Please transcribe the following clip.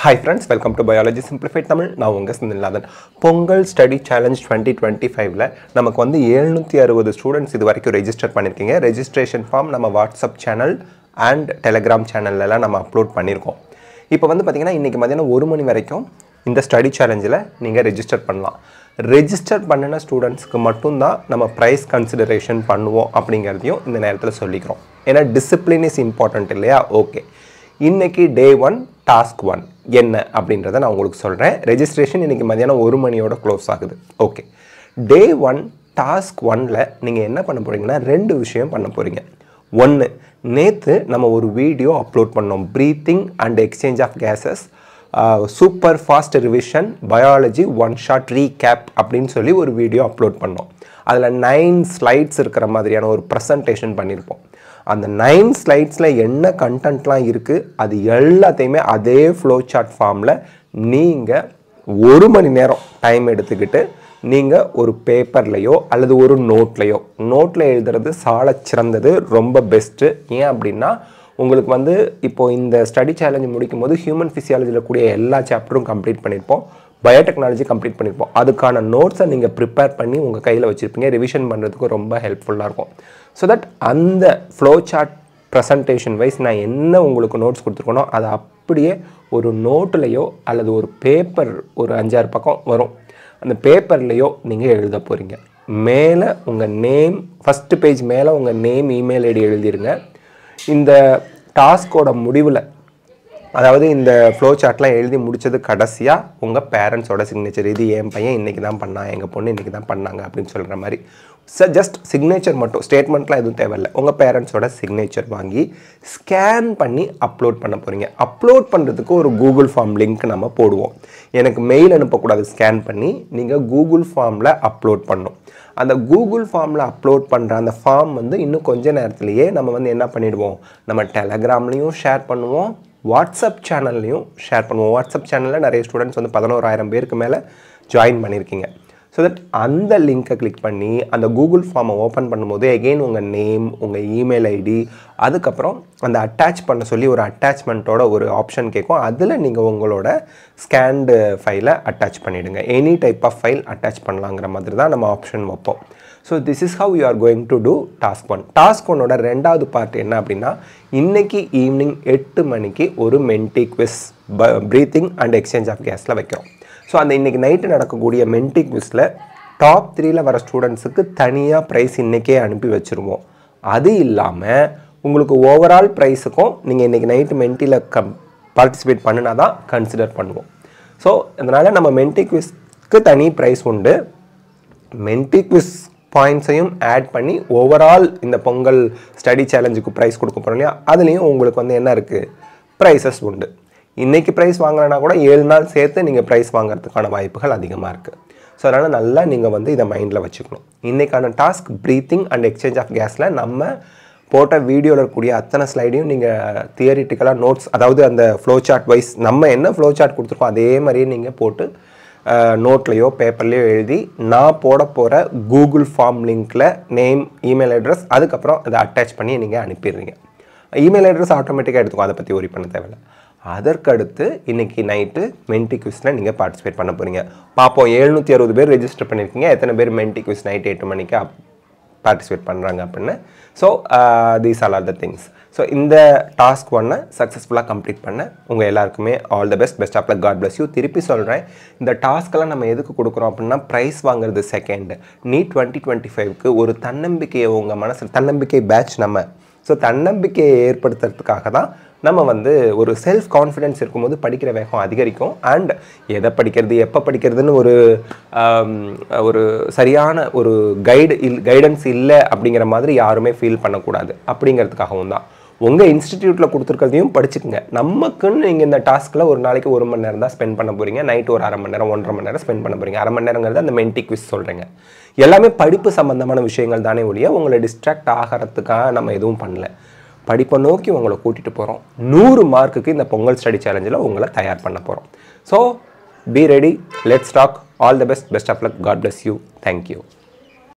Hi friends, welcome to Biology Simplified Tamil. நான் உங்க Senthilnathan. Pongal study challenge 2025ல நமக்கு வந்து 760 ஸ்டூடண்ட்ஸ் இது வரைக்கும் ரெஜிஸ்டர் பண்ணிருக்கீங்க. ரெஜிஸ்ட்ரேஷன் ஃபார்ம் நம்ம வாட்ஸ்அப் சேனல் அண்ட் டெலிகிராம் சேனல்ல நம்ம அப்லோட் பண்ணிருக்கோம். இப்போ வந்து பாத்தீங்கன்னா இன்னைக்கு மதியானம் 1 மணி வரைக்கும் இந்த ஸ்டடி சேலஞ்சில் நீங்க ரெஜிஸ்டர் பண்ணலாம். ரெஜிஸ்டர் பண்ணின ஸ்டூடண்ட்ஸ்க்கு மட்டும் தான் நம்ம பிரைஸ் கன்சிடரேஷன் பண்ணுவோம் அப்படிங்கிறதையும் இந்த நேரத்தில் சொல்லிக்கிறோம். ஏன்னா டிசிப்ளின் இஸ் இம்பார்ட்டன்ட் இல்லையா? ஓகே, இன்னைக்கு டே 1 டாஸ்க் 1 என்ன அப்படின்றத நான் உங்களுக்கு சொல்கிறேன். ரெஜிஸ்ட்ரேஷன் இன்றைக்கி மதியானம் 1 மணியோட க்ளோஸ் ஆகுது. ஓகே, டே 1 டாஸ்க் 1ல் நீங்கள் என்ன பண்ண போகிறீங்கன்னா 2 விஷயம் பண்ண போகிறீங்க. ஒன்று, நேற்று நம்ம ஒரு வீடியோ அப்லோட் பண்ணோம். Breathing and exchange of gases super fast revision biology 1 shot recap அப்படின்னு சொல்லி ஒரு வீடியோ அப்லோட் பண்ணோம். அதில் 9 ஸ்லைட்ஸ் இருக்கிற மாதிரியான ஒரு ப்ரெசன்டேஷன் பண்ணியிருப்போம். அந்த 9 ஸ்லைட்ஸில் என்ன கண்டென்ட்லாம் இருக்குது அது எல்லாத்தையுமே அதே ஃப்ளோ சார்ட் ஃபார்மில் நீங்கள் 1 மணி நேரம் டைம் எடுத்துக்கிட்டு நீங்கள் ஒரு பேப்பர்லையோ அல்லது ஒரு நோட்டில் எழுதுறது சாலச் சிறந்தது, ரொம்ப பெஸ்ட்டு. ஏன் அப்படின்னா உங்களுக்கு வந்து இப்போது இந்த ஸ்டடி சேலஞ்சு முடிக்கும் போது ஹியூமன் ஃபிசியாலஜியில் கூடிய எல்லா சாப்டரும் கம்ப்ளீட் பண்ணியிருப்போம், பயோடெக்னாலஜி கம்ப்ளீட் பண்ணியிருப்போம். அதுக்கான நோட்ஸை நீங்கள் ப்ரிப்பேர் பண்ணி உங்கள் கையில் வச்சுருப்பீங்க. ரிவிஷன் பண்ணுறதுக்கு ரொம்ப ஹெல்ப்ஃபுல்லாக இருக்கும். ஸோ தட் அந்த ஃப்ளோ சார்ட் ப்ரெசன்டேஷன் வைஸ் நான் என்ன உங்களுக்கு நோட்ஸ் கொடுத்துருக்கனோ அதை அப்படியே ஒரு நோட்டுலையோ அல்லது ஒரு பேப்பர் ஒரு 5-6 பக்கம் வரும், அந்த பேப்பர்லேயோ நீங்கள் எழுத போகிறீங்க. மேலே உங்கள் நேம், ஃபஸ்ட்டு பேஜ் மேலே உங்கள் நேம், இமெயில் ஐடி எழுதிருங்க. இந்த டாஸ்கோட முடிவில், அதாவது இந்த ஃப்ளோ சார்ட்லாம் எழுதி முடித்தது கடைசியாக உங்கள் பேரண்ட்ஸோட சிக்னேச்சர், இது என் பையன் இன்றைக்கி தான் பண்ணான், எங்கள் பொண்ணு இன்றைக்கி தான் பண்ணாங்க அப்படின்னு சொல்கிற மாதிரி ஜஸ்ட் சிக்னேச்சர் மட்டும், ஸ்டேட்மெண்ட்லாம் எதுவும் தேவையில்லை. உங்கள் பேரண்ட்ஸோட சிக்னேச்சர் வாங்கி ஸ்கேன் பண்ணி அப்லோட் பண்ண போகிறீங்க. அப்லோட் பண்ணுறதுக்கு ஒரு கூகுள் ஃபார்ம் லிங்க் நம்ம போடுவோம். எனக்கு மெயில் அனுப்பக்கூடாது, ஸ்கேன் பண்ணி நீங்கள் கூகுள் ஃபார்மில் அப்லோட் பண்ணணும். அந்த கூகுள் ஃபார்மில் அப்லோட் பண்ணுற அந்த ஃபார்ம் வந்து இன்னும் கொஞ்ச நேரத்துலையே நம்ம வந்து என்ன பண்ணிவிடுவோம், நம்ம டெலகிராம்லேயும் ஷேர் பண்ணுவோம், வாட்ஸ்அப் சேனல்லையும் ஷேர் பண்ணுவோம். வாட்ஸ்அப் சேனலில் நிறைய ஸ்டூடெண்ட்ஸ் வந்து 11,000 பேருக்கு மேலே ஜாயின் பண்ணியிருக்கீங்க. ஸோ தட் அந்த லிங்க்கை கிளிக் பண்ணி அந்த கூகுள் ஃபார்மை ஓப்பன் பண்ணும்போது எகெயின் உங்கள் நேம், உங்கள் இமெயில் ஐடி, அதுக்கப்புறம் அந்த அட்டாச் பண்ண சொல்லி ஒரு அட்டாச்மெண்ட்டோட ஒரு ஆப்ஷன் கேட்கும். அதில் நீங்கள் உங்களோட ஸ்கேன்டு ஃபைலை அட்டாச் பண்ணிவிடுங்க. Any type of file attach பண்ணலாங்கிற மாதிரி தான் நம்ம ஆப்ஷன் வைப்போம். So this is how you are going to do task 1. Task 1ஓட 2வது பார்ட் என்ன அப்படின்னா, இன்றைக்கி ஈவினிங் 8 மணிக்கு ஒரு Menti quiz breathing and exchange of கேஸில் வைக்கிறோம். ஸோ அந்த இன்றைக்கி நைட்டு நடக்கக்கூடிய மென்டி குவிஸில் டாப் 3ல் வர ஸ்டூடெண்ட்ஸுக்கு தனியாக ப்ரைஸ் இன்றைக்கே அனுப்பி வச்சுருவோம். அது இல்லாமல் உங்களுக்கு ஓவரால் ப்ரைஸுக்கும் நீங்கள் இன்றைக்கி நைட்டு மென்டியில் பார்ட்டிசிபேட் பண்ணினா தான் கன்சிடர் பண்ணுவோம். ஸோ அதனால் நம்ம மென்டி குவிஸ்க்கு தனி ப்ரைஸ் உண்டு. மென்டி குவிஸ் பாயிண்ட்ஸையும் ஆட் பண்ணி ஓவரால் இந்த பொங்கல் ஸ்டடி சேலஞ்சுக்கு ப்ரைஸ் கொடுக்க போகிறோம் இல்லையா, அதுலேயும் உங்களுக்கு வந்து என்ன இருக்குது, ப்ரைஸஸ் உண்டு. இன்றைக்கி ப்ரைஸ் வாங்கலைன்னா கூட 7 நாள் சேர்த்து நீங்கள் ப்ரைஸ் வாங்குறதுக்கான வாய்ப்புகள் அதிகமாக இருக்குது. ஸோ அதனால் நல்லா நீங்கள் வந்து இதை மைண்டில் வச்சுக்கணும். இன்றைக்கான task breathing and exchange of கேஸில் நம்ம போட்ட வீடியோவில் இருக்கக்கூடிய அத்தனை ஸ்லைடையும் நீங்கள் தியரிட்டிக்கலாக நோட்ஸ், அதாவது அந்த ஃப்ளோ சார்ட் வைஸ் நம்ம என்ன ஃப்ளோ சார்ட் கொடுத்துருக்கோம் அதே மாதிரியே நீங்கள் போட்டு நோட்லேயோ பேப்பர்லேயோ எழுதி நான் போட போகிற கூகுள் ஃபார்ம் லிங்க்கில் நேம், இமெயில் அட்ரஸ், அதுக்கப்புறம் அதை அட்டாச் பண்ணி நீங்கள் அனுப்பிடுறீங்க. இமெயில் அட்ரஸ் ஆட்டோமேட்டிக்காக எடுத்துக்கும், அதை பற்றி ஒரி பண்ண தேவையில்லை. அதற்கடுத்து இன்றைக்கி நைட்டு மென்டி குவிஸில் நீங்கள் பார்ட்டிசிபேட் பண்ண போகிறீங்க. பார்ப்போம் 760 பேர் ரெஜிஸ்டர் பண்ணியிருக்கீங்க, எத்தனை பேர் மென்டி குவிஸ் நைட் 8 மணிக்கு பார்ட்டிசிபேட் பண்ணுறாங்க அப்படின்னு. So these are the things. So இந்த டாஸ்க் 1 சக்ஸஸ்ஃபுல்லாக கம்ப்ளீட் பண்ண உங்கள் எல்லாருக்குமே all the best of luck, God bless you. திருப்பி சொல்கிறேன், இந்த டாஸ்க்கெல்லாம் நம்ம எதுக்கு கொடுக்குறோம் அப்படின்னா, ப்ரைஸ் வாங்குறது செகண்ட். நீட் 2025க்கு ஒரு தன்னம்பிக்கையை உங்கள் மனசில், தன்னம்பிக்கை பேட்ச் நம்ம. ஸோ தன்னம்பிக்கையை ஏற்படுத்துறதுக்காக தான் நம்ம வந்து ஒரு செல்ஃப் கான்ஃபிடென்ஸ் இருக்கும்போது படிக்கிற வேகம் அதிகரிக்கும். அண்ட் எதை படிக்கிறது, எப்போ படிக்கிறதுன்னு ஒரு சரியான ஒரு கைடன்ஸ் இல்லை அப்படிங்கிற மாதிரி யாருமே ஃபீல் பண்ணக்கூடாது. அப்படிங்கிறதுக்காகவும் தான் உங்கள் இன்ஸ்டிடியூட்டில் கொடுத்துருக்கிறதையும் படிச்சுக்கோங்க. நமக்குன்னு நீங்கள் இந்த டாஸ்க்கில் ஒரு நாளைக்கு 1 மணி நேரம் தான் ஸ்பெண்ட் பண்ண போகிறீங்க. நைட்டு ஒரு 1/2 மணி நேரம் 1.5 மணி நேரம் ஸ்பெண்ட் பண்ண போகிறீங்க. 1/2 மணி நேரங்கிறது அந்த மென்டி குவிஸ் சொல்கிறீங்க. எல்லாமே படிப்பு சம்மந்தமான விஷயங்கள் தானே ஒழிய உங்களை டிஸ்ட்ராக்ட் ஆகிறதுக்காக நம்ம எதுவும் பண்ணல. படிப்பை நோக்கி உங்களை கூட்டிகிட்டு போகிறோம். 100 மார்க்குக்கு இந்த பொங்கல் ஸ்டடி சேலஞ்சில் உங்களை தயார் பண்ண போகிறோம். So be ready, let's talk. All the best of luck, God bless you. Thank you.